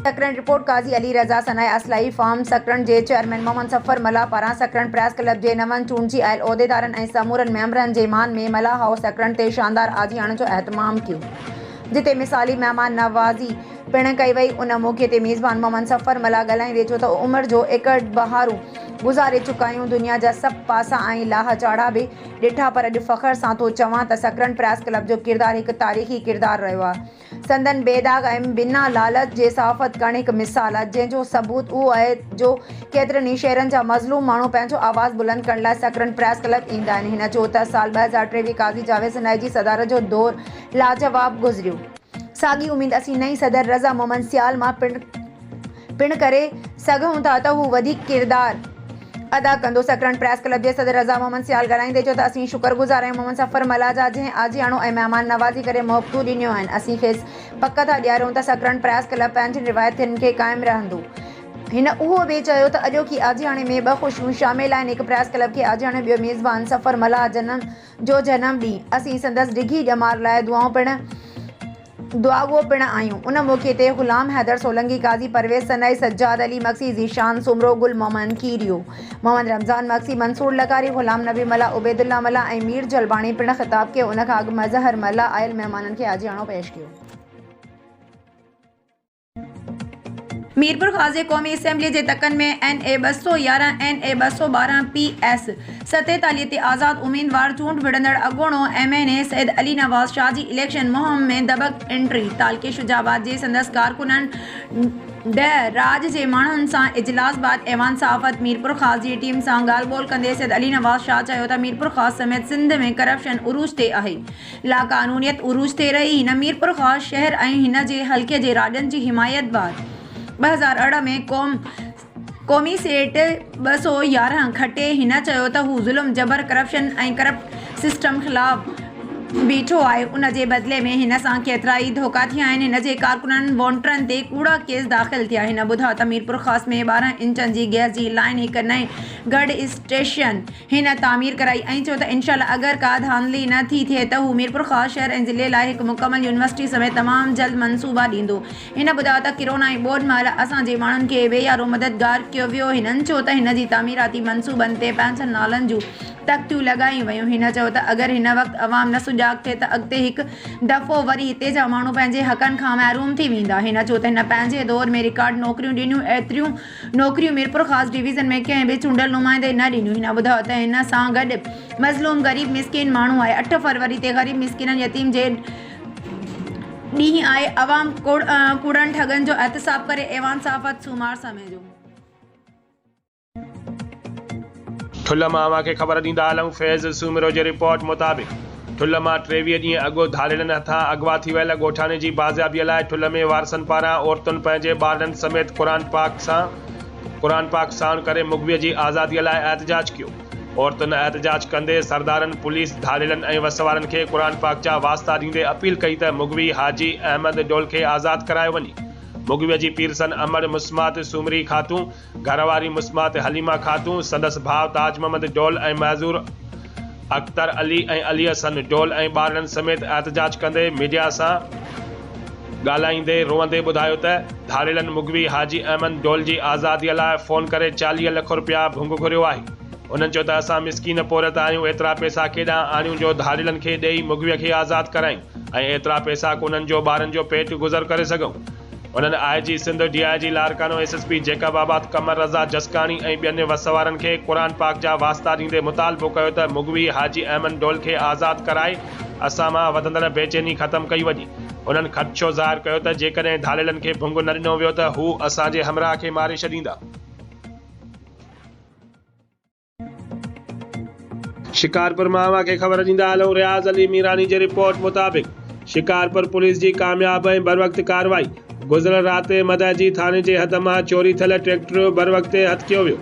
सकरण report काज़ी Ali Raza सनाए असलाई farm सकरण जे chairman Mohammad सफ़र मला पारां सकरण प्रेस क्लब जे नवनि चूंडजी आयल उहिदेदारनि ऐं समूरनि मेंबरनि जे मान में मला हाउस सकरण ते शानदार आजियाण जो एहतमाम कियो, जिते मिसाली मेहमान नवाज़ी पिण कई वई। उन मौक़े ते मेज़बान मोहम्मद सफ़र मला ॻाल्हाईंदे चयो त उमिरि जो एकड़ बहारूं गुज़ारे चुका आहियूं, दुनिया जा सभु पासा ऐं लाह चाढ़ा बि ॾिठा, पर अॼु फ़ख़्र सां थो चवां त सकरण प्रेस क्लब जो किरदारु हिकु तारीख़ी किरदारु रहियो आहे। संदन बेदाग ऐं बिना लालच जे सहाफ़त करण हिकु मिसाल आहे, जंहिंजो सबूत उहो आहे जो केतिरनि ई शहरनि जा मज़लूम माण्हू पंहिंजो आवाज़ बुलंद करण लाइ सकरण प्रेस क्लब ईंदा आहिनि। हिन चयो त साल 2023 काज़ी जावेद सनाई जी सदारत जो दौरु लाजवाब गुज़रियो। साॻी उमेद असीं नई सदर रज़ा मोहम्मद सियाल मां पिण करे सघूं था त हू वधीक किरदारु अदा कंदो। सकरण प्रेस क्लब जे सदर रज़ा मोहम्मद सियाल ॻाल्हाईंदे चयो त असीं शुक्रगुज़ार आहियूं मोहम्मद सफ़र मला जा, जंहिं आजियाणो ऐं महिमान नवाज़ी करे मौक़ू ॾिनियूं आहिनि। असीं खेसि पक था ॾियारियूं त सकरण प्रेस क्लब पंहिंजी रिवायतुनि खे क़ाइमु रहंदो। हिन उहो बि चयो त अॼोकी आजियाणे में ॿ ख़ुशियूं शामिल आहिनि। हिकु प्रेस क्लब खे आजियाणे, ॿियो मेज़बान सफ़र मला जो जनम ॾींहुं। असीं संदसि डिघी ॼमार लाइ दुआगो पिण आहियूं। उन मौक़े ते ग़ुलाम हैदर सोलंकी, काज़ी परवेज़ सनाई, सज्जाद अली मक्सी, ज़ीशान सुमरो, गुल मोहम्मद कीरियो, मोहम्मद रमज़ान मक्सी, मंसूर लकारी, ग़ुलाम नबी मला, उबैदुल्ला मला ऐं मीर जलबाणी पिण ख़िताब कयो। उन खां अॻु मज़हर मला आयल महिमाननि खे आजियाणो पेश कयो। मीरपुर ख़ाज़े क़ौमी असम्बली जे तकनि में NA 211 NA 212 PS 47 ते आज़ाद उम्मीदवार चूंड विढ़ंदड़ अॻूणो MNA सैयद अली नवाज़ शाह जी इलेक्शन मुहिम में दबक एंट्री। तालके शुजाबाद जे संदसि कारकुननि राज जे माण्हुनि सां इजलास बाद ऐवान सहाफ़त मीरपुर ख़ास जी टीम सां ॻाल्हि ॿोल कंदे सैयद अली नवाज़ शाह चयो त मीरपुर ख़ास समेत सिंध में करप्शन उरूज ते आहे, लाक़ानूनियत उरूज ते रही। हिन मीरपुर ख़ास शहर ऐं हिन जे हल्के जे राॼनि जी हिमायत बाद 2018 में क़ौमी सेट 211 खटे। हिन चयो त हू ज़ुल्म, जबर, करप्शन ऐं करप्ट सिस्टम ख़िलाफ़ बीठो आहे। उन जे बदिले में हिन सां केतिरा ई धोखा थिया आहिनि। हिन जे कारकुननि वोटरनि ते कूड़ा केस दाख़िल थिया। हिन ॿुधायो त मीरपुर ख़ास में 12 इंचनि जी गैस जी लाइन, हिकु नए गढ़ स्टेशन हिन तामीर कराई ऐं चयो त इनशाअल्लाह अगरि का धांधली न थी थिए त हू मीरपुर ख़ास शहर ऐं ज़िले लाइ हिकु मुकमल यूनिवर्सिटी समेत तमामु जल्द मनसूबा ॾींदो। हिन ॿुधायो त किरोना ऐं ॿोॾि महिल असांजे माण्हुनि खे बेयारो मददगार कयो वियो। हिननि चयो त हिन जी तामीराती मनसूबनि ते पंहिंजनि नालनि जूं तख़्तियूं लॻायूं वयूं। हिन चयो त अगरि हिन वक़्तु अवाम न सुजाॻ थिए त अॻिते हिकु दफ़ो वरी हिते जा माण्हू पंहिंजे हक़नि खां महरूम थी वेंदा। हिन चयो त हिन पंहिंजे दौर में रिकॉर्ड नौकरियूं ॾिनियूं, एतिरियूं नौकरियूं मीरपुर ख़ास डिवीज़न में कंहिं बि चूंडल नुमाइंदे न ॾिनियूं। हिन ॿुधायो त हिन सां गॾु मज़लूम ग़रीब मिसकिन माण्हू आहे। 8 फरवरी ते ग़रीब मिसकिननि यतीम जे ॾींहुं आहे। अवाम कूड़नि ठगनि जो एहतसाब करे ऐवान सहाफ़त सूमार समय जो ठुल मां खे ख़बर ॾींदा आहियूं। फैज़ सूमरो जी रिपोर्ट मुताबिक़ ठुल मां 23 ॾींहं अॻु धाड़ेलनि हथां अगवा थी वियल ॻोठाणे जी बाज़ियाबीअ लाइ ठुल में वारसनि पारां औरतुनि पंहिंजे ॿारनि समेत क़ुरान पाक साण करे मुग़विय जी आज़ादीअ लाइ एहतजाज कयो। औरतुनि एहतजाज कंदे सरदारनि, पुलिस, धाड़ेलनि ऐं वसवारनि खे क़ुरान पाक जा वास्ता ॾींदे अपील कई त मुग़वी हाजी अहमद डोल खे आज़ादु करायो वञे। मुग़विय जी पीरसन अमर मुस्मात सूमरी खातून, घरवारी मुस्मात हलीमा खातून, संदसि भाउ ताज मोहम्मद डोल ऐं महज़ूर अख्तर अली ऐं अली हसन डोल ऐं ॿारनि समेत एहतजाज कंदे मीडिया सां ॻाल्हाईंदे रोअंदे ॿुधायो त धाड़ेलनि मुग़वी हाजी अहमद डोल जी आज़ादीअ लाइ फ़ोन करे 40 लख रुपया भुंग घुरियो आहे। उन्हनि चयो त असां मिसकीन पौरत आहियूं, एतिरा पैसा केॾां आणियूं जो धाड़ेलनि खे ॾेई मुग़वीअ खे आज़ादु करायूं ऐं एतिरा पैसा कोन्हनि जो ॿारनि जो पेट गुज़र करे सघूं। उन्हनि IG Sindh, DIG लारकानो, SSP Jacobabad कमर रज़ा जसकानी ऐं ॿियनि वसवारनि खे क़ुरान पाक जा वास्ता ॾींदे मुतालबो कयो त मुग़वी हाजी अहमद डोल खे आज़ादु कराए असां मां वधंदड़ बेचैनी ख़तमु कई वञे। उन्हनि ख़दशो ज़ाहिर कयो त जेकॾहिं धाड़ेलनि खे भुंग न ॾिनो वियो त हू असांजे हमराह खे मारे छॾींदा। शिकारपुर मां खे ख़बर ॾींदा हलूं। रियाज़ अली मीरानी जी रिपोर्ट मुताबिक़ शिकारपुर पुलिस जी कामयाब ऐं बर वक़्ति कार्रवाई। गुज़िरियल राति मदहजी थाने जे हद मां चोरी थियल ट्रैक्टर बर वक़्ति हथ कयो वियो।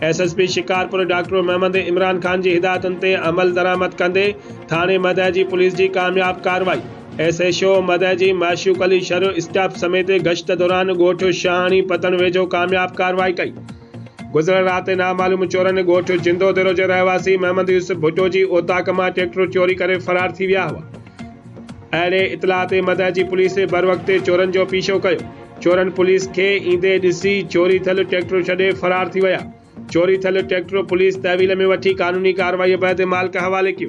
SSP शिकारपुर डॉक्टर मोहम्मद इमरान खान जी हिदायतुनि ते अमल दरामद कंदे थाने मदहजी पुलिस जी कामयाब कार्रवाई। SHO मदहजी माशूक अली शर स्टाफ समेत गश्त दौरान ॻोठ शाहाणी पतन वेझो कामयाब कार्रवाई कई। गुज़िरियल राति नामालूम चोरनि ॻोठ जिंदो दिरो जो रहवासी मोहम्मद यूसुफ भुट्टो जी ओताक मां ट्रैक्टर चोरी करे फरार थी विया हुआ। अहिड़े इतला ते मदहजी पुलिस बर वक़्ति चोरनि जो पीछो कयो। चोरनि पुलिस खे ईंदे ॾिसी चोरी थियल ट्रैक्टर छॾे फरार थी विया। चोरी थियल ट्रैक्टर पुलिस तहवील में वठी कानूनी कार्रवाई बैदि मालिक हवाले कयो।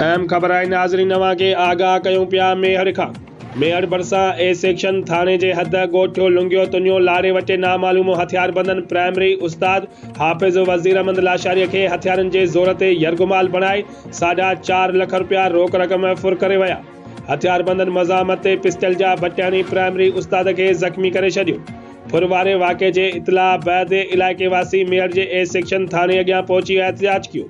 अहम ख़बर आहे नाज़रीन, नवां खे आगाह कयूं पिया मेहर खां। मेहर भरिसां ए सेक्शन थाणे जे हद ॻोठियो लुंगियो तुनियो लारे वटे नामालूम हथियारबंदन प्राइमरी उस्ताद हाफ़िज़ वज़ीर अहमद लाशारी खे हथियारनि जे ज़ोर ते यरगुमाल बणाए ₹4.5 लख रोक रक़म फुर करे विया। हथियारबंदन मज़ामत ते पिस्टल जा बटियाणी प्राइमरी उस्ताद खे ज़ख़्मी करे छॾियो। फुर वारे वाक़े जे इतलाह बैदि इलाइक़े वासी मेहर जे ए सेक्शन थाणे अॻियां पहुची एहतिजाज कयो।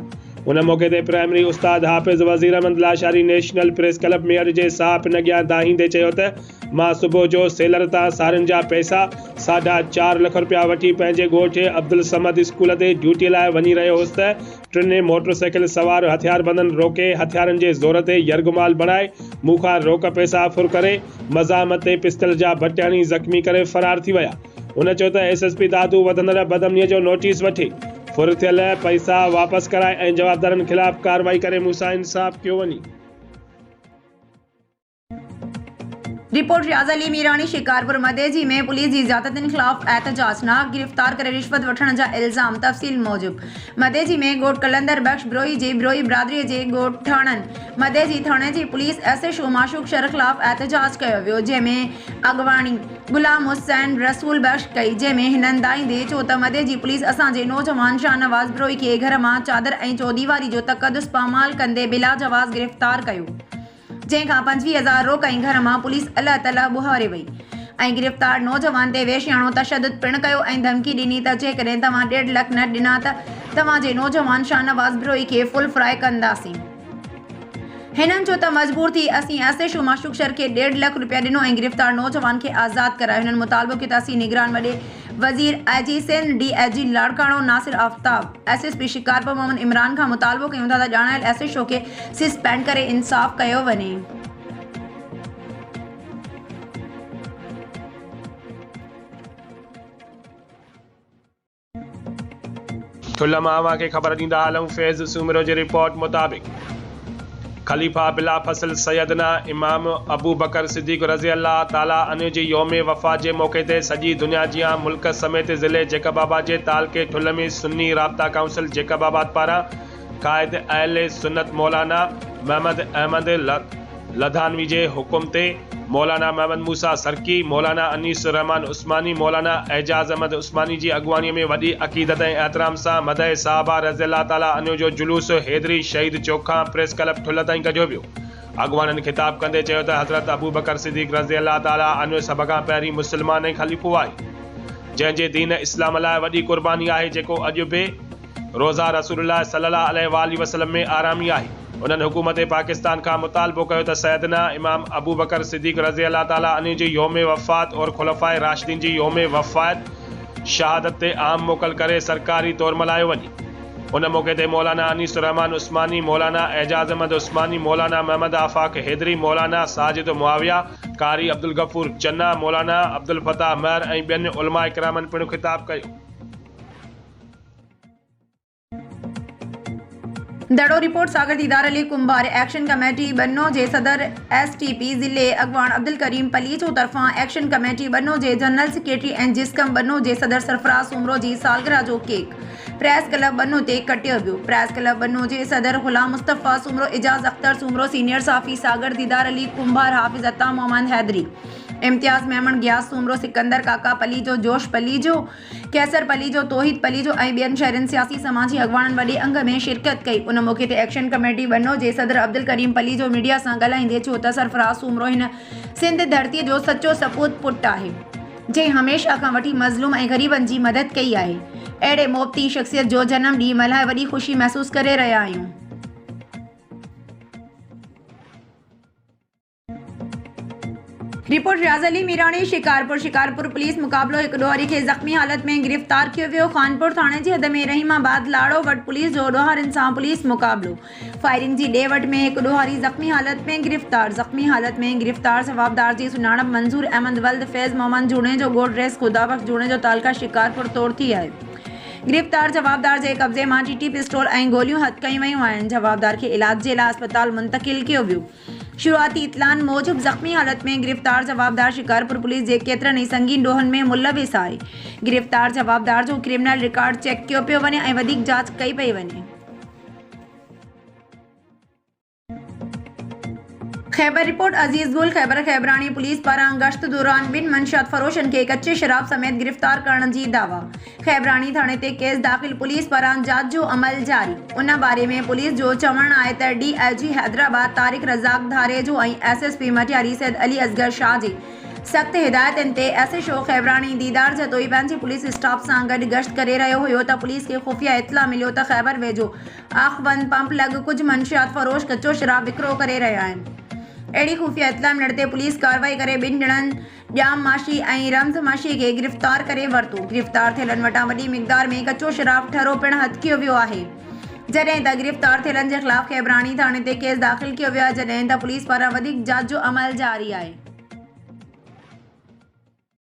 उन मौक़े ते प्राइमरी उस्ताद Hafiz Wazir Ahmed Lashari national press club Mehar जे साहब अॻियां दाहींदे चयो त मां सुबुह जो सेलर तां सारियुनि जा पैसा ₹4.5 लख वठी पंहिंजे ॻोठ अब्दुल समद स्कूल ते ड्यूटीअ लाइ वञी रहियो हुउसि त टिनि मोटरसाइकिल सवार हथियारबंदनि रोके हथियारनि जे ज़ोर ते यरगुमाल बणाए मूंखां रोक पैसा फुर करे मज़ामत ते पिस्टल जा बटियाणी ज़ख़्मी करे फरार थी विया। उन चयो त SSP दादू वधंदड़ बदअमनीअ जो नोटिस वठे फुर थियल पैसा वापसि कराए ऐं जवाबदारनि ख़िलाफ़ कार्रवाई करे मूंसां इंसाफ़ कयो वञे। रिपोर्ट रियाज़ अली मीरानी शिकारपुर मदेजी में पुलिस जी ज़्यादतियुनि ख़िलाफ़ एहतजाज नाक गिरफ़्तार करे रिश्वत वठण जा इल्ज़ाम। तफ़सील मूजिब मदेजी में ॻोठ कलंदर बख्श ब्रोई जी ब्रोई बिरादरीअ जे ॻोठाणनि मदेजी थाणे जी पुलिस SHO माशूक शर ख़िलाफ़ एहतजाज कयो वियो, जंहिंमें अॻवाणी गुलाम हुसैन रसूल बख्श कई, जंहिंमें हिननि दाईंदे चयो त मदेजी पुलिस असांजे नौजवान शाहनवाज़ ब्रोई खे घर मां चादर ऐं चौदीवारी जो तक़दुस पामाल कंदे बिला जवाज़ गिरफ़्तार कयो, जंहिंखां 25,000 रोक ऐं घर मां पुलिस अल्लाह तला बुहारे वई ऐं गिरफ़्तार नौजवान ते वेशियाणो तशद्दुद पिणु कयो ऐं धमकी ॾिनी त जेकॾहिं तव्हां $1.5 लख न ॾिना त तव्हांजे नौजवान शाहनवाज़ ब्रोई खे फुल फ्राई कंदासीं। हिननि चयो त मजबूर थी असीं SHO माशूक शर खे $1.5 लख ॾिनो ऐं गिरफ़्तार नौजवान खे आज़ादु करायो। हिननि मुतालबो कयो त असीं निगरान वॾे वज़ीर IG Sindh DIG Larkana Nasir Aftab SSP Shikarpur Mohammad Imran खां मुतालबो कयूं था त ॼाणायल SHO खे सस्पेंड करे इंसाफ़ कयो वञे। ठुल्ह मां खे ख़बर ॾींदा हलूं फैज़ सूमरो जी रिपोर्ट मुताबिक़ ख़लीफ़ा बिला फसल सैयदना इमाम अबू बकर सिद्दीक़ रज़ी अल्लाह ताला अन्हु जी योम वफ़ात जे मौक़े ते सॼी दुनिया जियां मुल्क समेत ज़िले जेकबाबाद जे तालके ठुल्ह में सुन्नी राब्ता काउंसिल जेकबाबाद पारां क़ाइद अहले सुन्नत मौलाना महमद अहमद लधानवी जे हुकुम ते मौलाना महमद मूसा सरकी, मौलाना अनीस रहमान उस्मानी, मौलाना एजाज़ अहमद उस्मानी जी अॻुवानीअ में वॾी अक़ीदत ऐं एहतराम सां मदह साहबा रज़ी अल्लाह ताला अन्हु जो जुलूस हैदरी शहीद चौक खां प्रेस क्लब ठुल्ह ताईं कढियो वियो। अॻुवाननि ख़िताब कंदे चयो त हज़रत अबू बकर सिद्दीक़ रज़ी अल्लाह ताला अन्हु सभ खां पहिरीं मुस्लमान ऐं ख़लीफ़ो आहे, जंहिंजे दीन इस्लाम लाइ वॾी क़ुर्बानी आहे, जेको अॼु बि रोज़ा रसूलुल्लाह सल्लल्लाहु अलैहि वसल्लम में आरामी आहे। उन्हनि हुकूमत पाकिस्तान खां मुतालबो कयो त सैयदना इमाम अबू बकर सिद्दीक़ रज़ी अल्लाह ताला अन्हु जी योम वफ़ात और खुलफ़ाए राशिदीन जी योम वफ़ात शहादत ते आम मोकल करे सरकारी तौर मल्हायो वञे। उन मौक़े ते मौलाना अनीस रहमान उस्मानी, मौलाना एजाज़ अहमद उस्मानी, मौलाना महमद आफ़ाक हैदरी, मौलाना साजिद मुआविया, कारी अब्दुल गफूर चन्ना, मौलाना अब्दुल फताह महर ऐं ॿियनि उलमा इकरामनि पिणु ख़िताब कयो। दड़ो रिपोर्ट सागर दीदार अली कुंभार एक्शन कमेटी बन्नो जे सदर STP ज़िले अगवान अब्दुल करीम पलीचो तरफ़ां एक्शन कमेटी बन्नो जे जनरल सेक्रेटरी ऐं जिस्कम बन्नो जे सदर सरफराज़ सूमरो जी सालगिरह जो केक प्रेस क्लब बन्नो ते कटियो वियो। प्रेस क्लब बन्नो जे सदर ग़ुलाम मुस्तफ़ा सूमरो, एजाज़ अख्तर सूमरो, सीनियर साफ़ी सागर दीदार अली कुंभार, हाफ़िज़ अता मोहम्मद हैदरी, इम्तियाज़ मेमन गियास सूमरो, सिकंदर काका पलीजो, जोश पलीजो, कैसर पलीजो, तोहिद पलीजो ऐं ॿियनि शहरनि सियासी समाजी अॻवाननि वॾे अंग में शिरकत कई। उन मौक़े ते एक्शन कमेटी बन्नो जे सदर अब्दुल करीम पलीजो मीडिया सां ॻाल्हाईंदे चयो त सरफराज़ सूमरो हिन सिंध धरतीअ जो सचो सपूत पुटु आहे, जंहिं हमेशह खां वठी मज़लूम ऐं ग़रीबनि जी मदद कई आहे। अहिड़े मोबती शख़्सियत जो जनम ॾींहुं मल्हाए वॾी ख़ुशी महसूसु करे रहिया आहियूं। रिपोर्ट रियाज़ अली मीरानी शिकारपुर पुलिस मुक़ाबिलो हिकु ॾोहारी खे ज़ख़्मी हालत में गिरफ़्तार कियो वियो। खानपुर थाणे जी हद में रहीमाबाद लाड़ो वटि पुलिस जो ॾोहारनि सां पुलिस मुक़ाबिलो। फायरिंग जी ॾे वठि में हिकु ॾोहारी ज़ख़्मी हालत में गिरफ़्तार जवाबदार जी सुञाणप मंज़ूर अहमद वल्द फैज़ मोहम्मद जूणे जो ॻोठ रेस खुदाबख्श जूणे जो तालका शिकारपुर तौर थी आहे। गिरफ़्तार जवाबदार जे कब्ज़े मां TT पिस्टोल ऐं गोलियूं हथ कयूं वयूं आहिनि। जवाबदार खे इलाज जे लाइ अस्पताल मुंतक़िल कयो वियो। शुरुआती इतलान मूजिब ज़ख़्मी हालत में गिरफ़्तार जवाबदार शिकारपुर पुलिस जे केतिरनि ई संगीन ॾोहनि में मुलविस आहे। गिरफ़्तार जवाबदार जो क्रिमिनल रिकॉर्ड चेक कयो पियो वञे ऐं वधीक जांच कई पई वञे। खैबर रिपोर्ट अजीज गुल खैबर खैबरानी पुलिस पारां गश्त दौरान बिन मंशियात फरोशन के कच्चे शराब समेत गिरफ्तार करण जी दावा। खैबरानी थाने ते केस दाख़िल पुलिस पारां जांच जो अमल जारी। उन बारे में पुलिस जो चवण आहे त DIG हैदराबाद तारिक रज़ाक धारेजो ऐं SSP मटियारी सैद अली असगर शाह जी सख्त हिदायतनि ते SHO खैबरानी दीदार जतोई पंहिंजे पुलिस स्टाफ सां गॾु गश्त करे रहियो हुयो त पुलिस खे खुफ़िया इतला मिलियो त खैबर वेझो आखवन पंप लॻ कुझु मंशियात फरोश कच्चो शराब विकिरो करे रहिया आहिनि। अहिड़ी खुफ़िया इतला मिलण ते पुलिस कार्रवाई करे ॿिनि ॼणनि ॼाम माशी ऐं रमज़ माशी खे गिरफ़्तार करे वरितो। गिरफ़्तार थियलनि वटां वॾी मिक़दार में कच्चो शराब ठरो पिणु हथ कयो वियो आहे। जॾहिं त गिरफ़्तार थियलनि जे ख़िलाफ़ खैबरानी थाणे ते केस दाख़िल कयो वियो आहे, जॾहिं त पुलिस पारां वधीक जांच जो अमल जारी आहे।